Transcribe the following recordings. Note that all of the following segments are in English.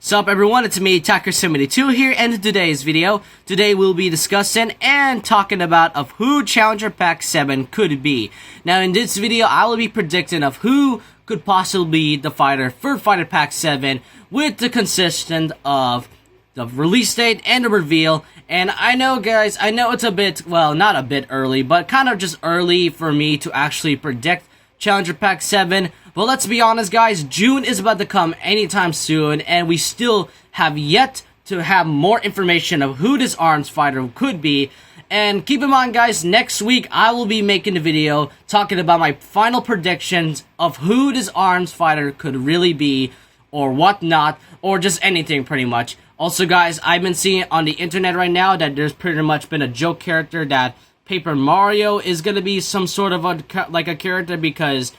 Sup everyone, it's me, Tacker72 here, and in today's video, we'll be discussing and talking about of who Challenger Pack 7 could be. Now in this video, I will be predicting of who could possibly be the fighter for Fighter Pack 7 with the consistent of the release date and the reveal. And I know guys, I know it's a bit, well not a bit early, but kind of just early for me to actually predict Challenger Pack 7, but let's be honest guys, June is about to come anytime soon, and we still have yet to have more information of who this arms fighter could be. And keep in mind guys, next week I will be making a video talking about my final predictions of who this arms fighter could really be, or whatnot, or just anything pretty much. Also guys, I've been seeing on the internet right now that there's pretty much been a joke character that Paper Mario is gonna be some sort of a character, because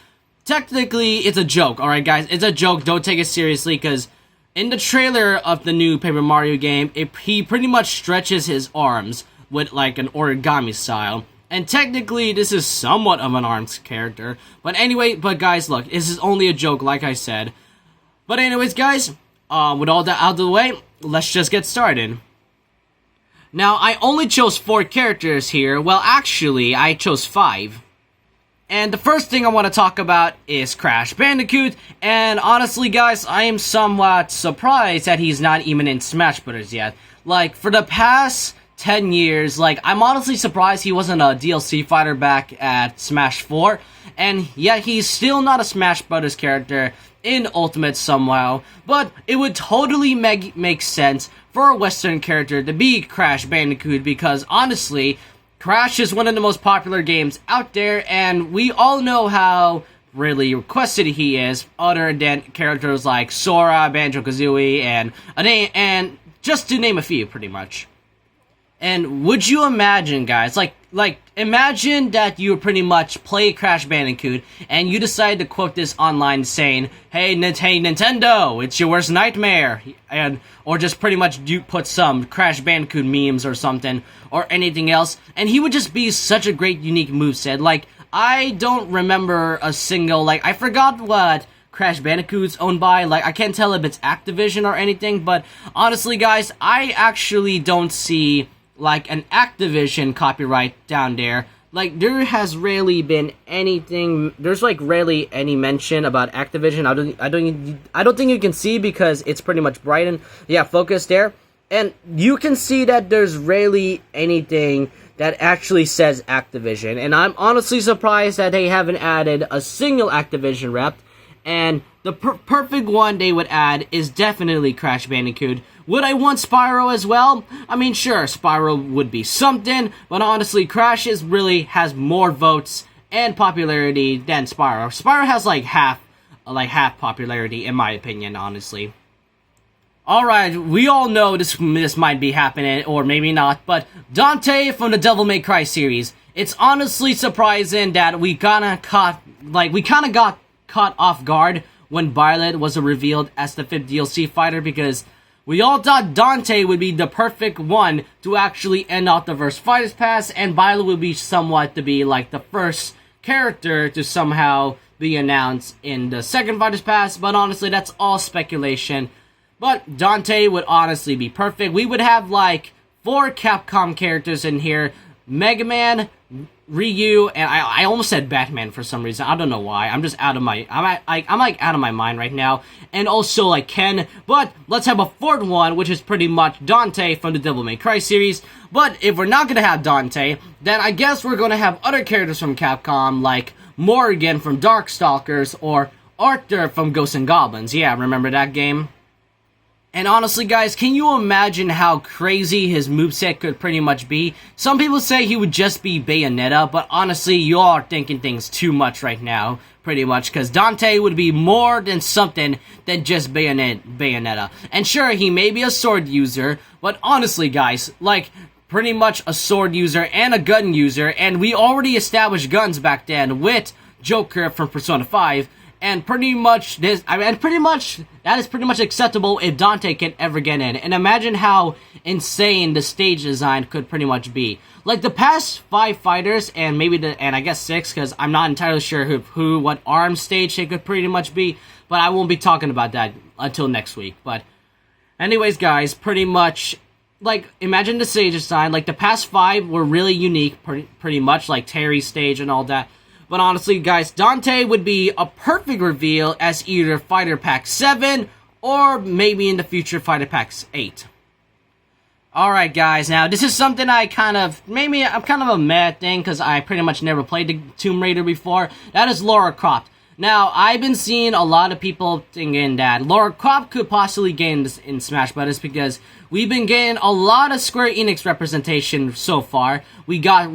technically it's a joke. Alright guys, it's a joke, don't take it seriously, because in the trailer of the new Paper Mario game, he pretty much stretches his arms with like an origami style, and technically this is somewhat of an arms character. But anyway, guys, look, this is only a joke like I said. But anyways guys, with all that out of the way, let's just get started. Now, I only chose 4 characters here. Well, actually, I chose 5. And the first thing I want to talk about is Crash Bandicoot. And honestly, guys, I am somewhat surprised that he's not even in Smash Bros. Yet. Like, for the past 10 years, like, I'm honestly surprised he wasn't a DLC fighter back at Smash 4. And yet, he's still not a Smash Bros. Character in Ultimate somehow. But it would totally make sense for a Western character to be Crash Bandicoot, because honestly, Crash is one of the most popular games out there, and we all know how really requested he is, other than characters like Sora, Banjo-Kazooie, and just to name a few, pretty much. And would you imagine, guys, like imagine that you pretty much play Crash Bandicoot, and you decide to quote this online saying, hey Nintendo, it's your worst nightmare, or just pretty much you put some Crash Bandicoot memes or something, or anything else, and he would just be such a great unique moveset. Like, I don't remember a single, like, I forgot what Crash Bandicoot's owned by, like, I can't tell if it's Activision or anything, but honestly guys, I actually don't see like an Activision copyright down there. Like, there has rarely been anything, there's like rarely any mention about Activision. I don't think you can see, because it's pretty much bright and yeah, focus there, and you can see that there's rarely anything that actually says Activision, and I'm honestly surprised that they haven't added a single Activision rep. And the perfect one they would add is definitely Crash Bandicoot. Would I want Spyro as well? I mean, sure, Spyro would be something, but honestly, Crash really has more votes and popularity than Spyro. Spyro has like half popularity in my opinion, honestly. Alright, we all know this might be happening, or maybe not, but Dante from the Devil May Cry series. It's honestly surprising that we kinda got caught off guard when Violet was revealed as the 5th DLC fighter, because we all thought Dante would be the perfect one to actually end off the first Fighters Pass, and Violet would be somewhat to be like the first character to somehow be announced in the second Fighters Pass, but honestly that's all speculation. But Dante would honestly be perfect. We would have like 4 Capcom characters in here: Mega Man, Ryu, and I almost said Batman for some reason. I don't know why. I'm just out of my I'm like out of my mind right now. And also like Ken. But let's have a 4th one, which is pretty much Dante from the Devil May Cry series. But if we're not gonna have Dante, then I guess we're gonna have other characters from Capcom, like Morrigan from Darkstalkers, or Arthur from Ghosts and Goblins. Yeah, remember that game? And honestly guys, can you imagine how crazy his moveset could pretty much be? Some people say he would just be Bayonetta, but honestly, you all are thinking things too much right now, pretty much, because Dante would be more than something than just Bayonetta. And sure, he may be a sword user, but honestly guys, like, pretty much a sword user and a gun user, and we already established guns back then with Joker from Persona 5, and pretty much that is pretty much acceptable if Dante can ever get in. And imagine how insane the stage design could pretty much be. Like the past 5 fighters, and I guess 6, because I'm not entirely sure what ARM stage it could pretty much be, but I won't be talking about that until next week. But Anyways, guys, pretty much, like, imagine the stage design. Like, the past 5 were really unique, pretty much, like Terry's stage and all that. But honestly, guys, Dante would be a perfect reveal as either Fighter Pack 7 or maybe in the future Fighter Pack 8. Alright, guys, now this is something I'm kind of a mad thing because I pretty much never played the Tomb Raider before. That is Lara Croft. Now, I've been seeing a lot of people thinking that Lara Croft could possibly gain this in Smash Bros. Because we've been getting a lot of Square Enix representation so far. We got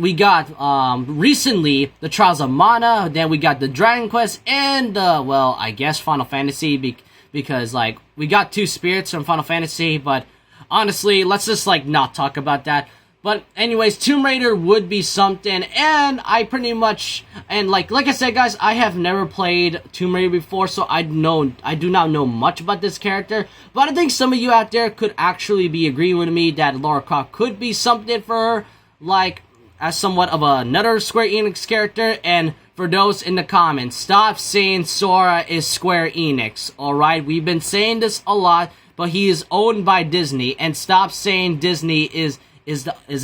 recently the Trials of Mana, then we got the Dragon Quest, and well, I guess Final Fantasy because like we got 2 spirits from Final Fantasy, but honestly, let's just like not talk about that. But anyways, Tomb Raider would be something, and I pretty much, and like I said, guys, I have never played Tomb Raider before, so I do not know much about this character. But I think some of you out there could actually be agreeing with me that Lara Croft could be something for her, like as somewhat of another Square Enix character. And for those in the comments, stop saying Sora is Square Enix. All right, we've been saying this a lot, but he is owned by Disney, and stop saying Disney is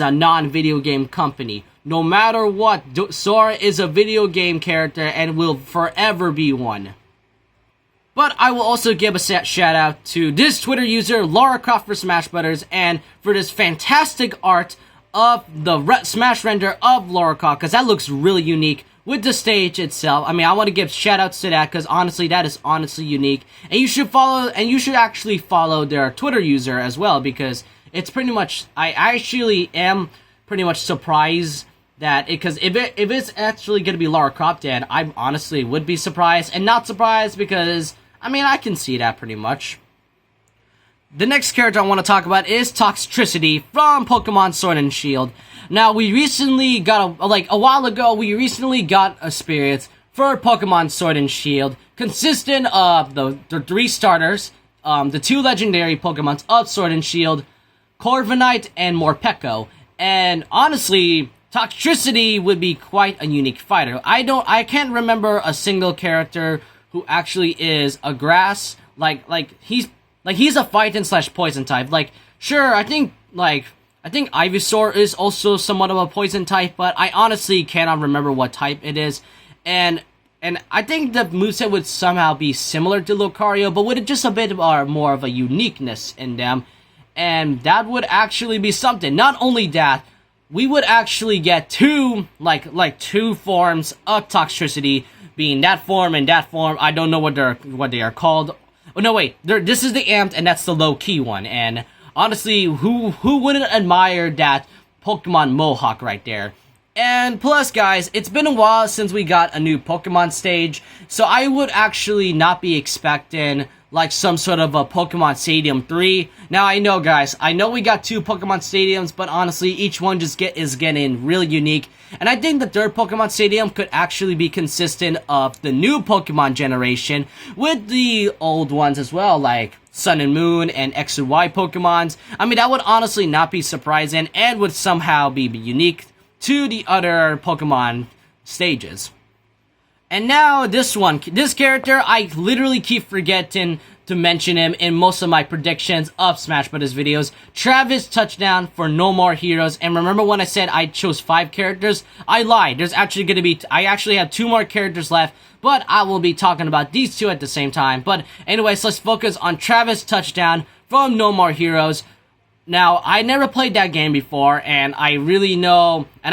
a non-video game company. No matter what, Sora is a video game character and will forever be one. But I will also give a shout out to this Twitter user, Lara Croft for Smash Brothers, and for this fantastic art of the Smash render of Lara Croft, because that looks really unique with the stage itself. I mean, I want to give shout outs to that because honestly, that is honestly unique. And you should actually follow their Twitter user as well, because it's pretty much, I actually am pretty much surprised that because if it's actually going to be Lara Croft, then I honestly would be surprised and not surprised because, I mean, I can see that pretty much. The next character I want to talk about is Toxtricity from Pokemon Sword and Shield. Now, we recently got, a while ago, we recently got a spirit for Pokemon Sword and Shield consisting of the 3 starters, the 2 legendary Pokemons of Sword and Shield, Corviknight and Morpeko. And honestly, Toxtricity would be quite a unique fighter. I can't remember a single character who actually is a grass, he's a fighting / poison type. Like, sure, I think Ivysaur is also somewhat of a poison type, but I honestly cannot remember what type it is. And I think the moveset would somehow be similar to Lucario, but with just a bit more of a uniqueness in them. And that would actually be something. Not only that, we would actually get 2 forms of Toxtricity, being that form and that form. I don't know what they are called. Oh no, wait. This is the amped, and that's the low key one. And honestly, who wouldn't admire that Pokemon Mohawk right there? And plus, guys, it's been a while since we got a new Pokemon stage, so I would actually not be expecting like some sort of a Pokemon Stadium 3. Now, I know, guys, we got 2 Pokemon Stadiums, but honestly, each one is getting really unique. And I think the 3rd Pokemon Stadium could actually be consistent of the new Pokemon generation with the old ones as well, like Sun and Moon and X and Y Pokemons. I mean, that would honestly not be surprising and would somehow be unique to the other Pokemon stages. And now this character, I literally keep forgetting to mention him in most of my predictions of Smash Bros. Videos. Travis Touchdown for No More Heroes. And remember when I said I chose 5 characters? I lied. I actually have 2 more characters left, but I will be talking about these 2 at the same time. But anyways, let's focus on Travis Touchdown from No More Heroes. Now, I never played that game before, and I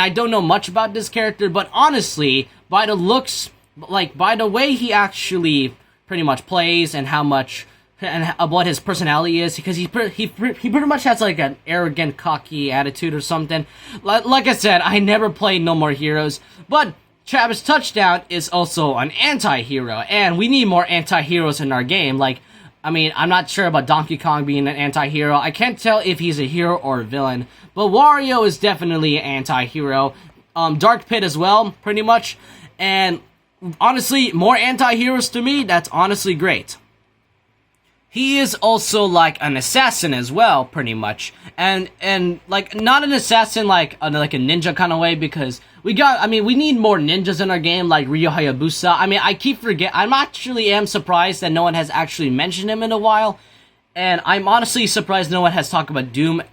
don't know much about this character, but honestly, by the looks, by the way he actually pretty much plays and what his personality is, because he pretty much has like an arrogant, cocky attitude or something. Like I said, I never played No More Heroes, but Travis Touchdown is also an anti-hero, and we need more anti-heroes in our game. I'm not sure about Donkey Kong being an anti-hero. I can't tell if he's a hero or a villain, but Wario is definitely an anti-hero. Dark Pit as well, pretty much, and honestly, more anti-heroes to me, that's honestly great. He is also like an assassin as well, pretty much. And like not an assassin like a ninja kind of way, because we need more ninjas in our game, like Ryo Hayabusa. I keep forgetting. I am surprised that no one has actually mentioned him in a while. And I'm honestly surprised no one has talked about Doom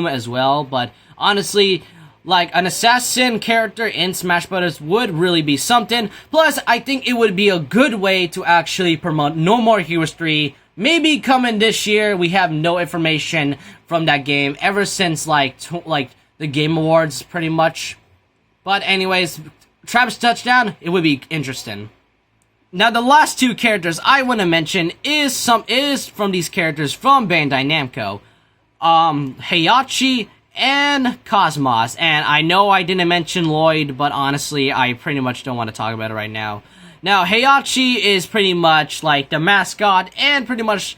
as well, but honestly, like, an assassin character in Smash Bros. Would really be something. Plus, I think it would be a good way to actually promote No More Heroes 3. Maybe coming this year. We have no information from that game ever since, like the Game Awards, pretty much. But anyways, Travis Touchdown, it would be interesting. Now, the last two characters I want to mention is from these characters from Bandai Namco. Heihachi and Cosmos. And I know I didn't mention Lloyd, but honestly, I pretty much don't want to talk about it right now. Now, Heihachi is pretty much like the mascot and pretty much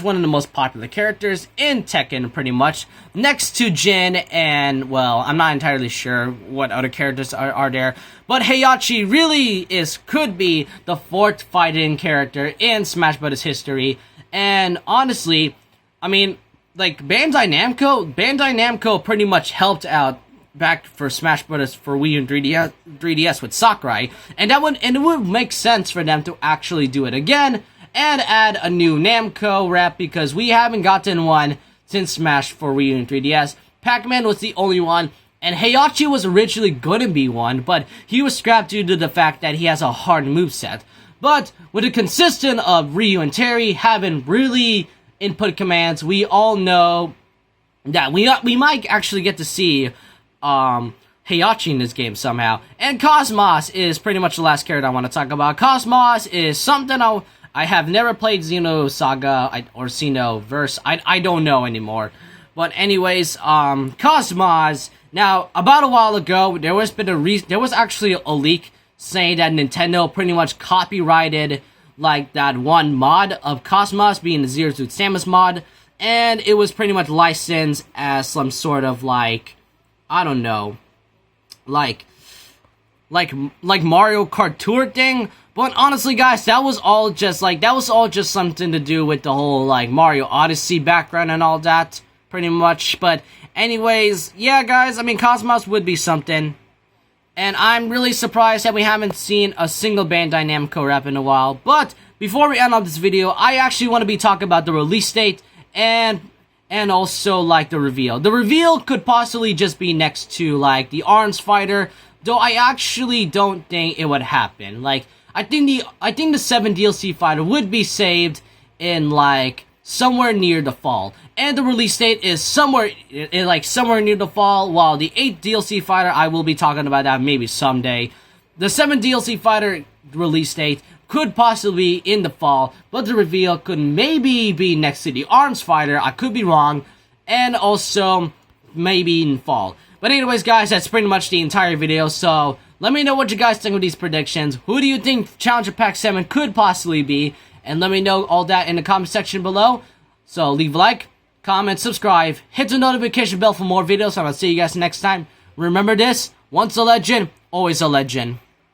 one of the most popular characters in Tekken, pretty much. Next to Jin and, well, I'm not entirely sure what other characters are there. But Heihachi really could be the fourth fighting character in Smash Bros. History. And honestly, I mean, like, Bandai Namco pretty much helped out back for Smash Bros. For Wii and 3DS with Sakurai. And it would make sense for them to actually do it again and add a new Namco rep, because we haven't gotten one since Smash for Wii and 3DS. Pac-Man was the only one, and Heihachi was originally gonna be one, but he was scrapped due to the fact that he has a hard moveset. But with the consistent of Ryu and Terry having really input commands, we all know that we might actually get to see Heihachi in this game somehow. And Cosmos is pretty much the last character I want to talk about. Cosmos is something I have never played Xeno Saga or Xenoverse. I don't know anymore. But anyways, Cosmos. Now, about a while ago, there was actually a leak saying that Nintendo pretty much copyrighted like that one mod of Cosmos, being the Zero Suit Samus mod, and it was pretty much licensed as some sort of like, I don't know, like Mario Kart Tour thing. But honestly, guys, that was all just something to do with the whole like Mario Odyssey background and all that, pretty much. But anyways, yeah, guys, I mean, Cosmos would be something. And I'm really surprised that we haven't seen a single Bandai Namco rep in a while. But before we end off this video, I actually want to be talking about the release date and also like the reveal. The reveal could possibly just be next to like the Arms Fighter, though I actually don't think it would happen. Like, I think the 7 DLC fighter would be saved in like somewhere near the fall, and the release date is somewhere near the fall, while the 8 DLC fighter, I will be talking about that maybe someday. The 7 DLC fighter release date could possibly be in the fall, but the reveal could maybe be next to the Arms Fighter, I could be wrong, and also maybe in fall. But anyways, guys, that's pretty much the entire video, so let me know what you guys think of these predictions. Who do you think Challenger Pack 7 could possibly be? And let me know all that in the comment section below. So leave a like, comment, subscribe, hit the notification bell for more videos, and I'll see you guys next time. Remember this, once a legend, always a legend.